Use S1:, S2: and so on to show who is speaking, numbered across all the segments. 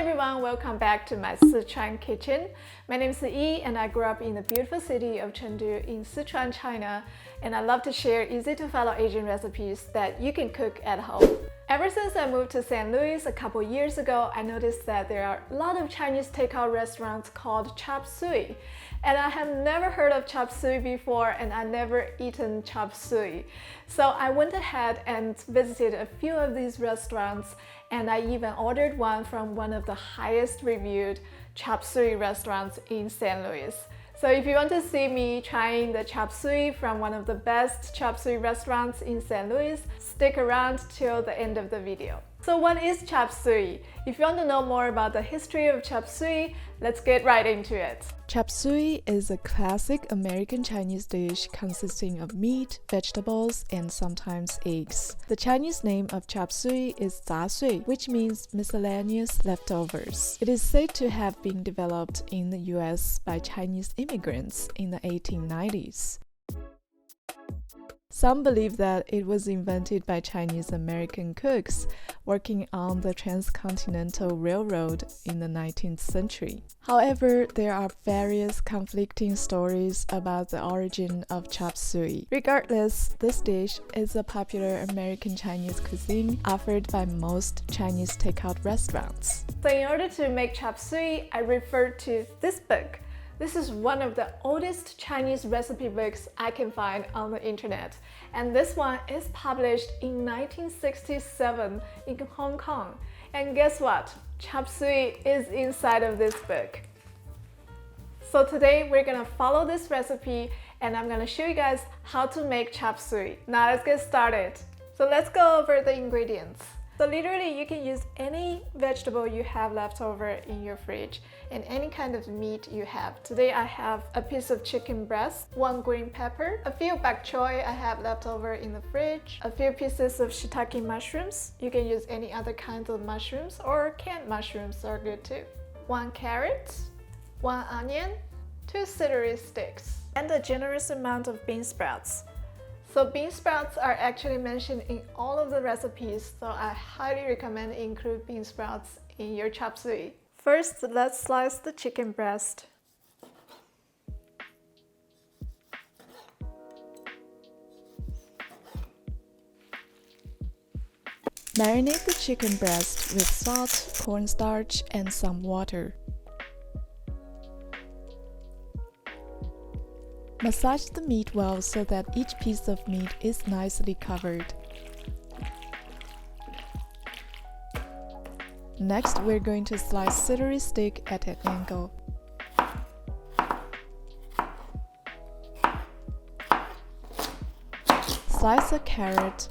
S1: everyone, welcome back to my Sichuan kitchen. My name is Yi and I grew up in the beautiful city of Chengdu in Sichuan, China, and I love to share easy to follow Asian recipes that you can cook at home. Ever since I moved to St. Louis a couple years ago, I noticed that there are a lot of Chinese takeout restaurants called chopsuey. And I have never heard of chopsuey before, and I never eaten chopsuey. So I went ahead and visited a few of these restaurants, and I even ordered one from one of the highest reviewed chopsuey restaurants in St. Louis. So if you want to see me trying the chopsuey from one of the best chopsuey restaurants in St. Louis, stick around till the end of the video. So what is chopsuey? If you want to know more about the history of chopsuey, let's get right into it. Chopsuey is a classic American Chinese dish consisting of meat, vegetables, and sometimes eggs. The Chinese name of chopsuey is zasui, which means miscellaneous leftovers. It is said to have been developed in the US by Chinese immigrants in the 1890s. Some believe that it was invented by Chinese American cooks working on the Transcontinental Railroad in the 19th century. However, there are various conflicting stories about the origin of chopsuey. Regardless, this dish is a popular American Chinese cuisine offered by most Chinese takeout restaurants. So in order to make chopsuey, I refer to this book. This is one of the oldest Chinese recipe books I can find on the internet, and this one is published in 1967 in Hong Kong. And guess what? Chopsuey is inside of this book. So today we're gonna follow this recipe and I'm gonna show you guys how to make chopsuey. Now let's get started. So let's go over the ingredients. So literally you can use any vegetable you have left over in your fridge and any kind of meat you have. Today I have a piece of chicken breast, 1 green pepper, a few bok choy I have left over in the fridge, a few pieces of shiitake mushrooms. You can use any other kinds of mushrooms or canned mushrooms are good too. 1 carrot, 1 onion, 2 celery sticks, and a generous amount of bean sprouts. So bean sprouts are actually mentioned in all of the recipes, so I highly recommend include bean sprouts in your chopsuey. First, let's slice the chicken breast. Marinate the chicken breast with salt, cornstarch, and some water. Massage the meat well so that each piece of meat is nicely covered. Next, we're going to slice celery stick at an angle. Slice a carrot.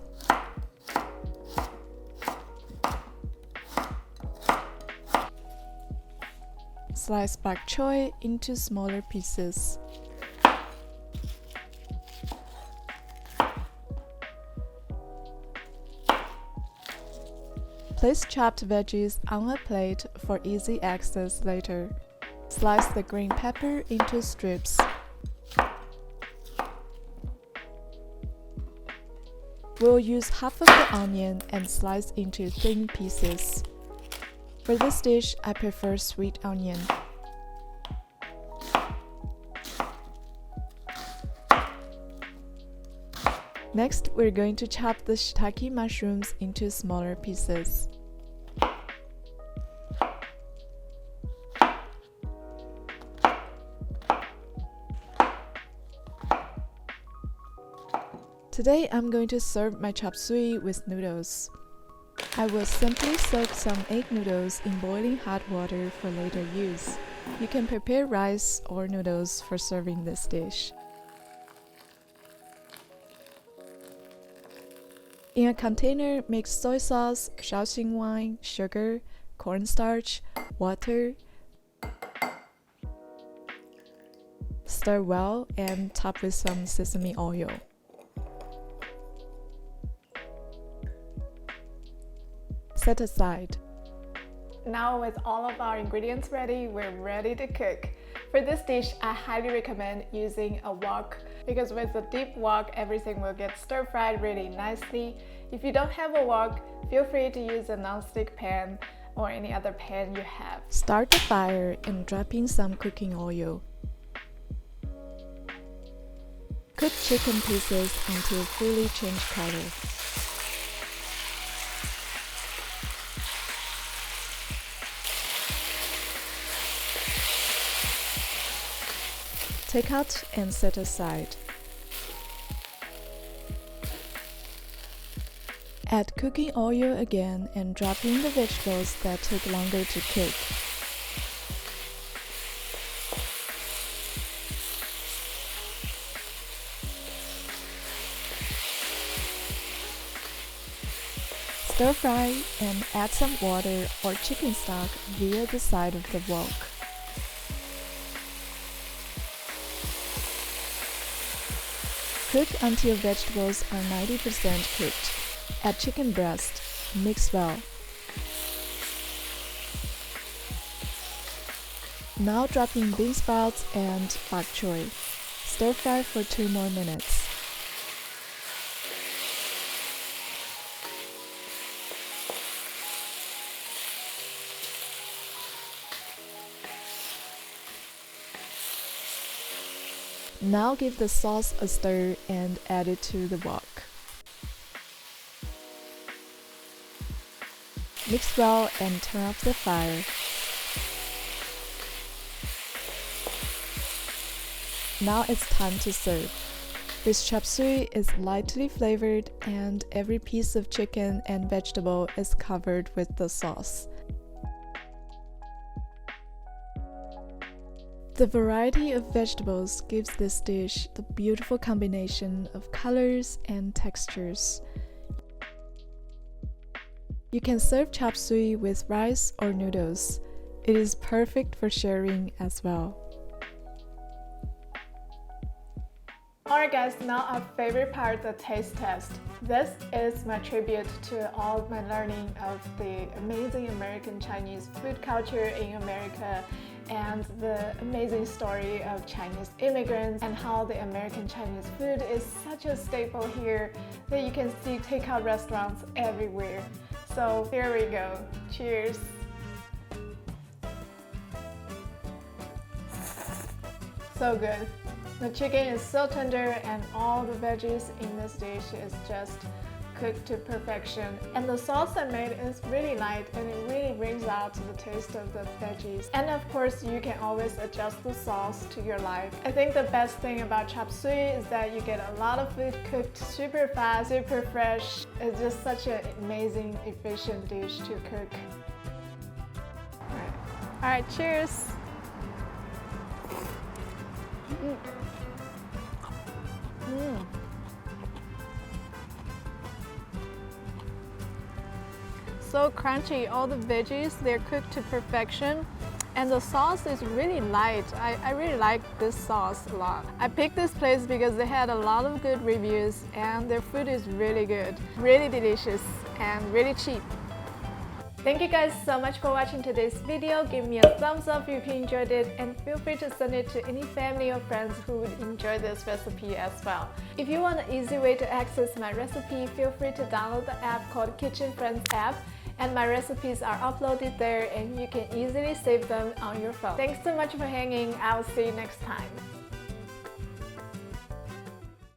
S1: Slice bok choy into smaller pieces. Place chopped veggies on a plate for easy access later. Slice the green pepper into strips. We'll use half of the onion and slice into thin pieces. For this dish, I prefer sweet onion. Next, we're going to chop the shiitake mushrooms into smaller pieces. Today, I'm going to serve my chopsuey with noodles. I will simply soak some egg noodles in boiling hot water for later use. You can prepare rice or noodles for serving this dish. In a container, mix soy sauce, Shaoxing wine, sugar, cornstarch, water. Stir well and top with some sesame oil. Set aside. Now with all of our ingredients ready, we're ready to cook. For this dish, I highly recommend using a wok because with a deep wok, everything will get stir-fried really nicely. If you don't have a wok, feel free to use a non-stick pan or any other pan you have. Start the fire and drop in some cooking oil. Cook chicken pieces until fully change color. Take out and set aside. Add cooking oil again and drop in the vegetables that took longer to cook. Stir fry and add some water or chicken stock via the side of the wok. Cook until vegetables are 90% cooked. Add chicken breast. Mix well. Now drop in beansprouts and bok choy. Stir fry for 2 more minutes. Now give the sauce a stir and add it to the wok. Mix well and turn off the fire. Now it's time to serve. This chopsuey is lightly flavored and every piece of chicken and vegetable is covered with the sauce. The variety of vegetables gives this dish the beautiful combination of colors and textures. You can serve chopsuey with rice or noodles. It is perfect for sharing as well. Alright guys, now our favorite part, the taste test. This is my tribute to all my learning of the amazing American Chinese food culture in America and the amazing story of Chinese immigrants and how the American Chinese food is such a staple here that you can see takeout restaurants everywhere. So here we go. Cheers! So good. The chicken is so tender and all the veggies in this dish is just cooked to perfection. And the sauce I made is really light and it really brings out the taste of the veggies. And of course, you can always adjust the sauce to your like. I think the best thing about chopsuey is that you get a lot of food cooked super fast, super fresh. It's just such an amazing, efficient dish to cook. Alright, cheers! So crunchy, all the veggies, they're cooked to perfection. And the sauce is really light. I really like this sauce a lot. I picked this place because they had a lot of good reviews and their food is really good, really delicious, and really cheap. Thank you guys so much for watching today's video. Give me a thumbs up if you enjoyed it and feel free to send it to any family or friends who would enjoy this recipe as well. If you want an easy way to access my recipe, feel free to download the app called Kitchen Friends app. And my recipes are uploaded there and you can easily save them on your phone. Thanks so much for hanging. I'll see you next time.